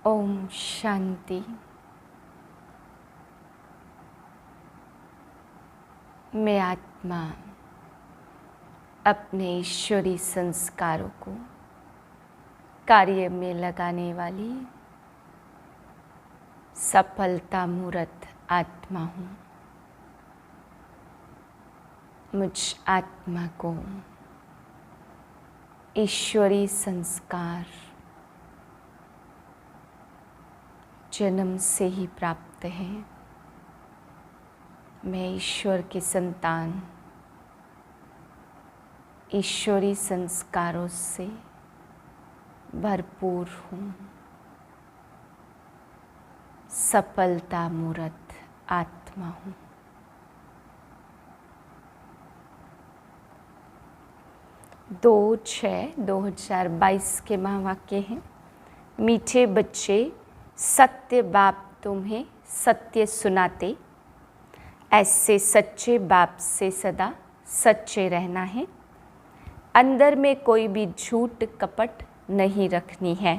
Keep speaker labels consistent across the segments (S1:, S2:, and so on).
S1: ओम शांति। मैं आत्मा अपने ईश्वरी संस्कारों को कार्य में लगाने वाली सफलता मूर्त आत्मा हूँ। मुझ आत्मा को ईश्वरी संस्कार जन्म से ही प्राप्त है। मैं ईश्वर की संतान ईश्वरी संस्कारों से भरपूर हूँ। सफलता मूर्त आत्मा हूँ। दो 6/2022 के महावाक्य हैं। मीठे बच्चे, सत्य बाप तुम्हें सत्य सुनाते, ऐसे सच्चे बाप से सदा सच्चे रहना है। अंदर में कोई भी झूठ कपट नहीं रखनी है।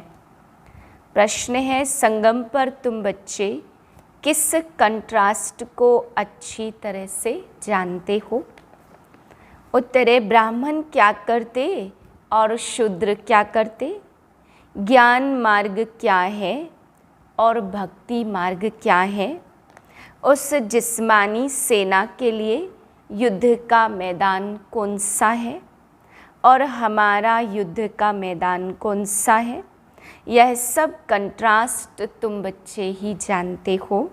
S1: प्रश्न है, संगम पर तुम बच्चे किस कंट्रास्ट को अच्छी तरह से जानते हो? उत्तरे, ब्राह्मण क्या करते और शूद्र क्या करते? ज्ञान मार्ग क्या है और भक्ति मार्ग क्या है? उस जिस्मानी सेना के लिए युद्ध का मैदान कौन सा है और हमारा युद्ध का मैदान कौन सा है? यह सब कंट्रास्ट तुम बच्चे ही जानते हो।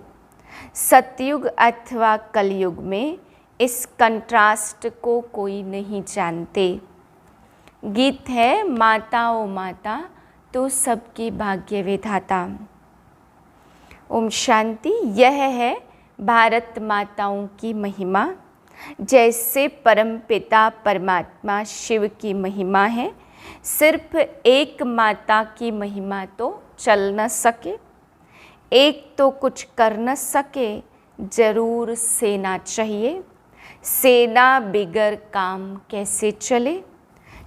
S1: सतयुग अथवा कलयुग में इस कंट्रास्ट को कोई नहीं जानते। गीत है, माता ओ माता तू सबकी भाग्य विधाता। ओम शांति। यह है भारत माताओं की महिमा। जैसे परमपिता परमात्मा शिव की महिमा है, सिर्फ एक माता की महिमा तो चल न सके, एक तो कुछ कर न सके, जरूर सेना चाहिए। सेना बिगर काम कैसे चले?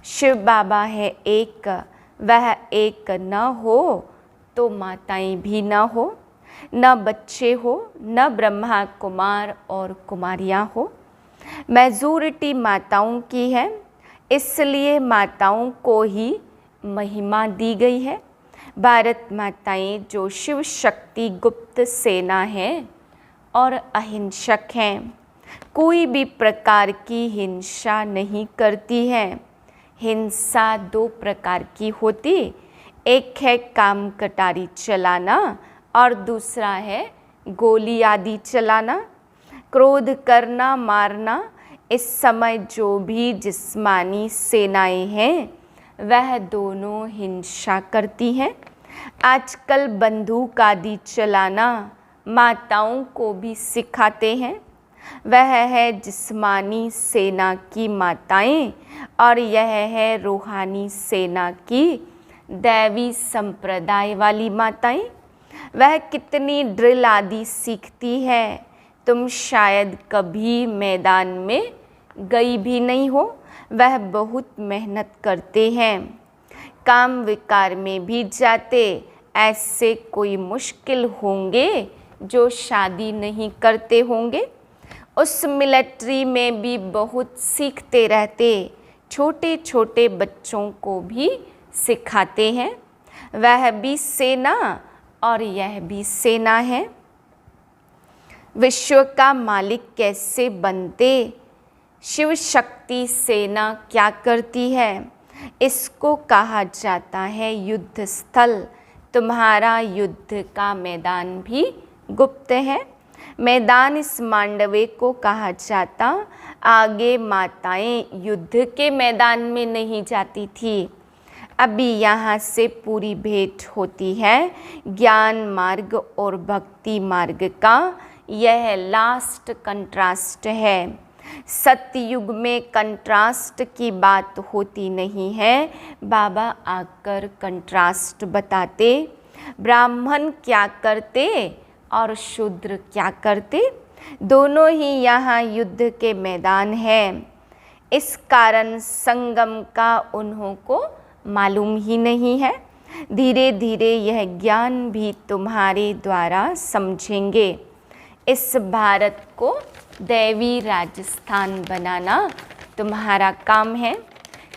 S1: शिव बाबा है एक, वह एक न हो तो माताएं भी न हो, न बच्चे हो, न ब्रह्मा कुमार और कुमारियाँ हो। मेजॉरिटी माताओं की है, इसलिए माताओं को ही महिमा दी गई है। भारत माताएं जो शिव शक्ति गुप्त सेना है और अहिंसक हैं, कोई भी प्रकार की हिंसा नहीं करती है। हिंसा दो प्रकार की होती, एक है काम कटारी चलाना और दूसरा है गोली आदि चलाना। क्रोध करना, मारना। इस समय जो भी जिस्मानी सेनाएं हैं वह दोनों हिंसा करती हैं। आजकल बंदूक आदि चलाना माताओं को भी सिखाते हैं। वह है जिस्मानी सेना की माताएं और यह है रूहानी सेना की दैवी संप्रदाय वाली माताएं। वह कितनी ड्रिल आदि सीखती है, तुम शायद कभी मैदान में गई भी नहीं हो। वह बहुत मेहनत करते हैं, काम विकार में भी जाते। ऐसे कोई मुश्किल होंगे जो शादी नहीं करते होंगे। उस मिलिट्री में भी बहुत सीखते रहते, छोटे छोटे बच्चों को भी सिखाते हैं। वह भी सेना और यह भी सेना है। विश्व का मालिक कैसे बनते? शिव शक्ति सेना क्या करती है? इसको कहा जाता है युद्ध स्थल। तुम्हारा युद्ध का मैदान भी गुप्त है। मैदान इस मांडवे को कहा जाता। आगे माताएं युद्ध के मैदान में नहीं जाती थी। अभी यहाँ से पूरी भेंट होती है। ज्ञान मार्ग और भक्ति मार्ग का यह लास्ट कंट्रास्ट है। सतयुग में कंट्रास्ट की बात होती नहीं है। बाबा आकर कंट्रास्ट बताते। ब्राह्मण क्या करते और शूद्र क्या करते? दोनों ही यहाँ युद्ध के मैदान है। इस कारण संगम का उन्हों को मालूम ही नहीं है। धीरे धीरे यह ज्ञान भी तुम्हारे द्वारा समझेंगे। इस भारत को दैवी राजस्थान बनाना तुम्हारा काम है।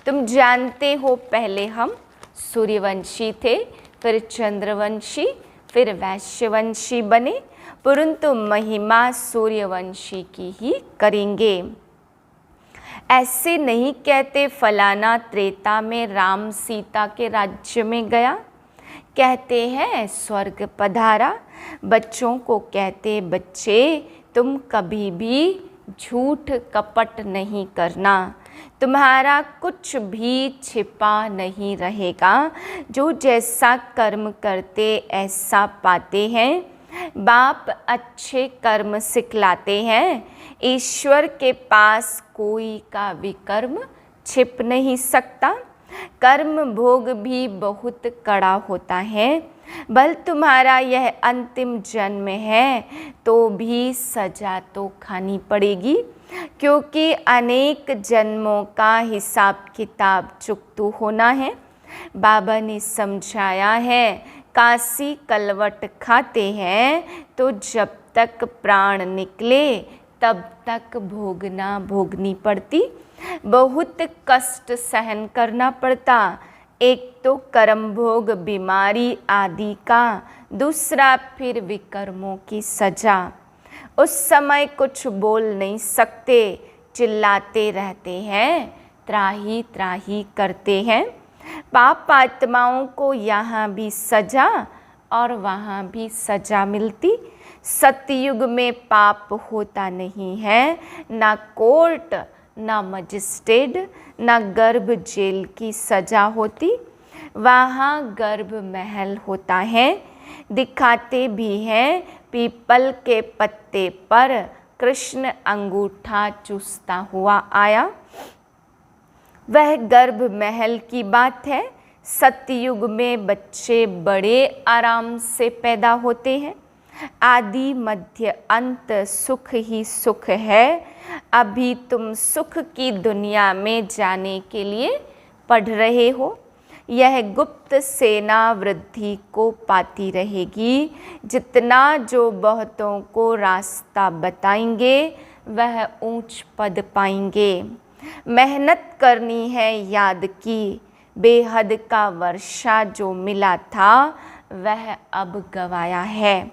S1: तुम जानते हो, पहले हम सूर्यवंशी थे, फिर चंद्रवंशी, फिर वैश्यवंशी बने, परंतु महिमा सूर्यवंशी की ही करेंगे। ऐसे नहीं कहते फलाना त्रेता में राम सीता के राज्य में गया, कहते हैं स्वर्ग पधारा। बच्चों को कहते, बच्चे तुम कभी भी झूठ कपट नहीं करना, तुम्हारा कुछ भी छिपा नहीं रहेगा। जो जैसा कर्म करते ऐसा पाते हैं। बाप अच्छे कर्म सिखलाते हैं। ईश्वर के पास कोई का विकर्म छिप नहीं सकता। कर्म भोग भी बहुत कड़ा होता है। बल तुम्हारा यह अंतिम जन्म है तो भी सजा तो खानी पड़ेगी, क्योंकि अनेक जन्मों का हिसाब किताब चुकतू होना है। बाबा ने समझाया है, काशी कलवट खाते हैं तो जब तक प्राण निकले तब तक भोगनी पड़ती, बहुत कष्ट सहन करना पड़ता। एक तो कर्म भोग बीमारी आदि का, दूसरा फिर विकर्मों की सजा। उस समय कुछ बोल नहीं सकते, चिल्लाते रहते हैं, त्राही त्राही करते हैं। पाप आत्माओं को यहाँ भी सजा और वहाँ भी सजा मिलती। सतयुग में पाप होता नहीं है, ना कोर्ट, ना मजिस्ट्रेट, ना गर्भ जेल की सजा होती। वहाँ गर्भ महल होता है। दिखाते भी हैं, पीपल के पत्ते पर कृष्ण अंगूठा चूसता हुआ आया, वह गर्भ महल की बात है। सतयुग में बच्चे बड़े आराम से पैदा होते हैं। आदि मध्य अंत सुख ही सुख है। अभी तुम सुख की दुनिया में जाने के लिए पढ़ रहे हो। यह गुप्त सेना वृद्धि को पाती रहेगी। जितना जो बहुतों को रास्ता बताएंगे वह ऊंच पद पाएंगे। मेहनत करनी है याद की, बेहद का वर्षा जो मिला था वह अब गवाया है।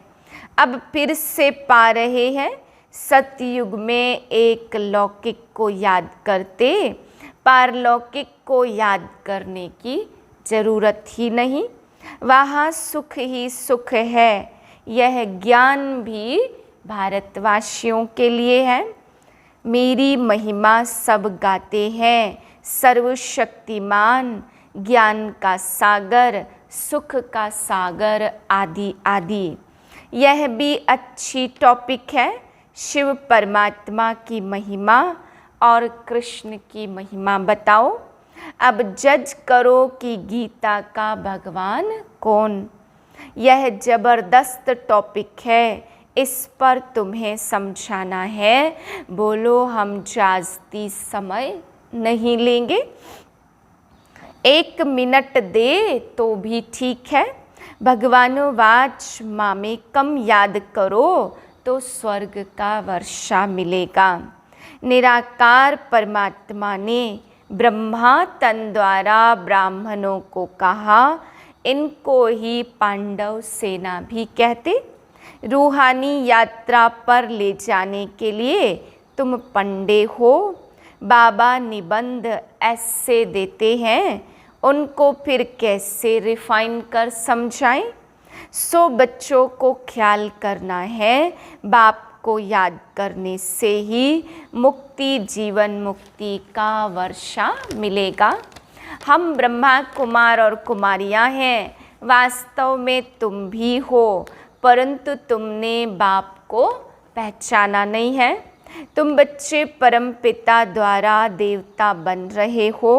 S1: अब फिर से पा रहे हैं। सतयुग में एक लौकिक को याद करते, पारलौकिक को याद करने की जरूरत ही नहीं। वहाँ सुख ही सुख है। यह ज्ञान भी भारतवासियों के लिए है। मेरी महिमा सब गाते हैं, सर्वशक्तिमान, ज्ञान का सागर, सुख का सागर आदि आदि। यह भी अच्छी टॉपिक है। शिव परमात्मा की महिमा और कृष्ण की महिमा बताओ। अब जज करो कि गीता का भगवान कौन। यह जबरदस्त टॉपिक है, इस पर तुम्हें समझाना है। बोलो, हम जास्ती समय नहीं लेंगे, 1 मिनट दे तो भी ठीक है। भगवानो वाच मामे कम याद करो तो स्वर्ग का वर्षा मिलेगा। निराकार परमात्मा ने ब्रह्मा तन द्वारा ब्राह्मणों को कहा, इनको ही पांडव सेना भी कहते। रूहानी यात्रा पर ले जाने के लिए तुम पंडे हो। बाबा निबंध ऐसे देते हैं, उनको फिर कैसे रिफाइन कर समझाएं। सो बच्चों को ख्याल करना है, बाप को याद करने से ही मुक्ति, जीवन मुक्ति का वर्षा मिलेगा। हम ब्रह्मा कुमार और कुमारियां हैं, वास्तव में तुम भी हो, परंतु तुमने बाप को पहचाना नहीं है। तुम बच्चे परम पिता द्वारा देवता बन रहे हो।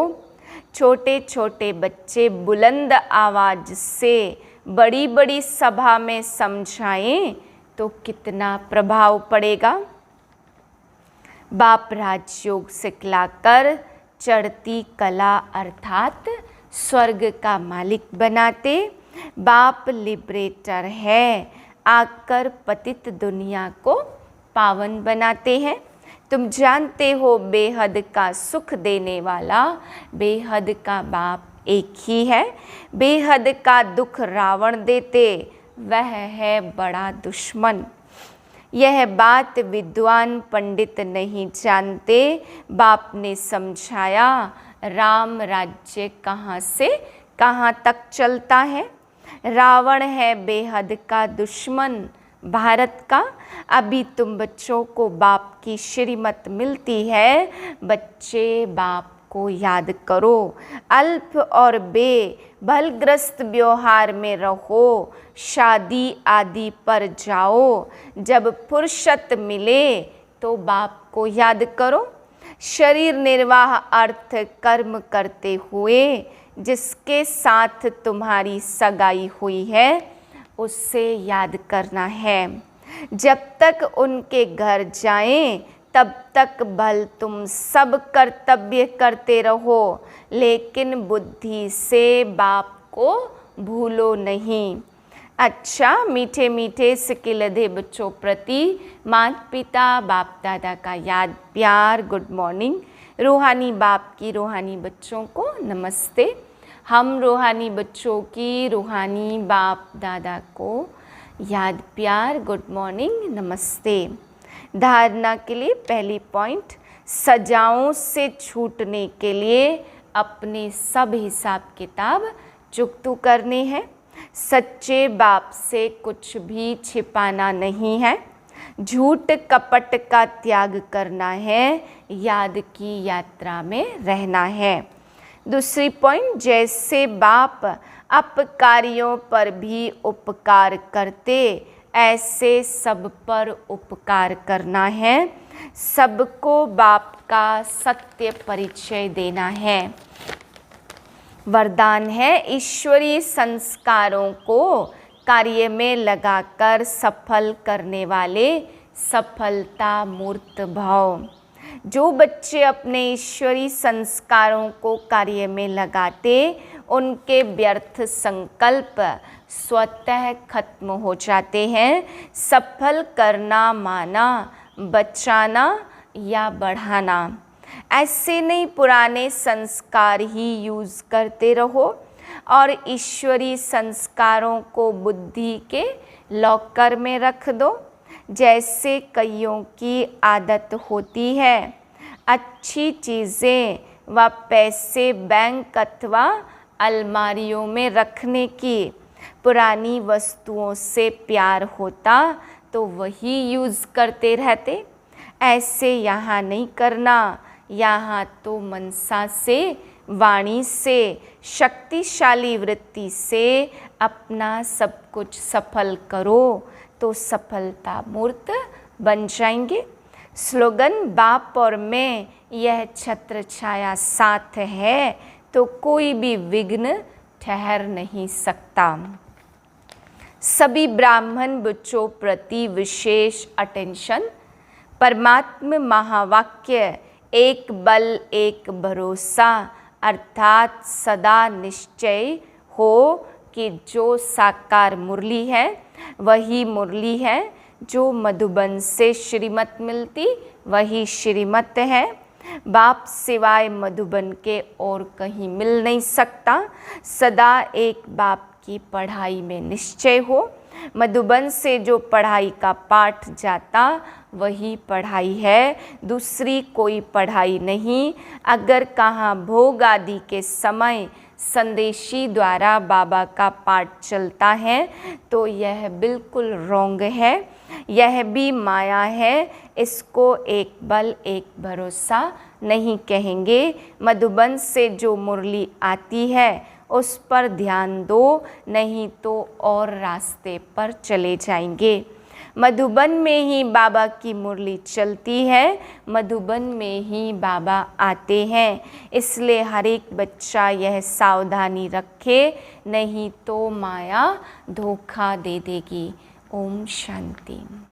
S1: छोटे छोटे बच्चे बुलंद आवाज से बड़ी बड़ी सभा में समझाएं तो कितना प्रभाव पड़ेगा। बाप राजयोग सिखलाकर चढ़ती कला अर्थात स्वर्ग का मालिक बनाते। बाप लिबरेटर है, आकर पतित दुनिया को पावन बनाते हैं। तुम जानते हो बेहद का सुख देने वाला बेहद का बाप एक ही है। बेहद का दुख रावण देते, वह है बड़ा दुश्मन। यह बात विद्वान पंडित नहीं जानते। बाप ने समझाया, राम राज्य कहाँ से कहाँ तक चलता है। रावण है बेहद का दुश्मन भारत का। अभी तुम बच्चों को बाप की श्रीमत मिलती है, बच्चे बाप को याद करो। अल्प और बेभलग्रस्त व्यवहार में रहो, शादी आदि पर जाओ। जब फुर्सत मिले तो बाप को याद करो। शरीर निर्वाह अर्थ कर्म करते हुए जिसके साथ तुम्हारी सगाई हुई है उससे याद करना है। जब तक उनके घर जाएं तब तक भल तुम सब कर्तव्य करते रहो, लेकिन बुद्धि से बाप को भूलो नहीं। अच्छा, मीठे मीठे सिकिलधे बच्चों प्रति माता पिता बाप दादा का याद प्यार गुड मॉर्निंग। रूहानी बाप की रूहानी बच्चों को नमस्ते। हम रूहानी बच्चों की रूहानी बाप दादा को याद प्यार गुड मॉर्निंग नमस्ते। धारणा के लिए पहली पॉइंट, सजाओं से छूटने के लिए अपने सब हिसाब किताब चुकतू करने हैं। सच्चे बाप से कुछ भी छिपाना नहीं है। झूठ कपट का त्याग करना है, याद की यात्रा में रहना है। दूसरी पॉइंट, जैसे बाप अपकारियों पर भी उपकार करते ऐसे सब पर उपकार करना है। सबको बाप का सत्य परिचय देना है। वरदान है, ईश्वरीय संस्कारों को कार्य में लगाकर सफल करने वाले सफलता मूर्त भाव। जो बच्चे अपने ईश्वरीय संस्कारों को कार्य में लगाते उनके व्यर्थ संकल्प स्वतः खत्म हो जाते हैं। सफल करना माना बचाना या बढ़ाना। ऐसे नहीं, पुराने संस्कार ही यूज़ करते रहो और ईश्वरीय संस्कारों को बुद्धि के लॉकर में रख दो। जैसे कईयों की आदत होती है अच्छी चीज़ें व पैसे बैंक अथवा अलमारियों में रखने की। पुरानी वस्तुओं से प्यार होता तो वही यूज़ करते रहते। ऐसे यहाँ नहीं करना। यहाँ तो मनसा से, वाणी से, शक्तिशाली वृत्ति से अपना सब कुछ सफल करो तो सफलता मूर्त बन जाएंगे। स्लोगन, बाप और मैं यह छत्र छाया साथ है तो कोई भी विघ्न ठहर नहीं सकता। सभी ब्राह्मण बच्चों प्रति विशेष अटेंशन। परमात्म महावाक्य एक बल एक भरोसा, अर्थात सदा निश्चय हो कि जो साकार मुरली है वही मुरली है। जो मधुबन से श्रीमत मिलती वही श्रीमत है। बाप सिवाय मधुबन के और कहीं मिल नहीं सकता। सदा एक बाप की पढ़ाई में निश्चय हो। मधुबन से जो पढ़ाई का पाठ जाता वही पढ़ाई है, दूसरी कोई पढ़ाई नहीं। अगर कहाँ भोग आदि के समय संदेशी द्वारा बाबा का पाठ चलता है तो यह बिल्कुल रॉन्ग है। यह भी माया है। इसको एक बल एक भरोसा नहीं कहेंगे। मधुबन से जो मुरली आती है उस पर ध्यान दो, नहीं तो और रास्ते पर चले जाएंगे। मधुबन में ही बाबा की मुरली चलती है, मधुबन में ही बाबा आते हैं। इसलिए हर एक बच्चा यह सावधानी रखे, नहीं तो माया धोखा दे देगी। ओम शांति।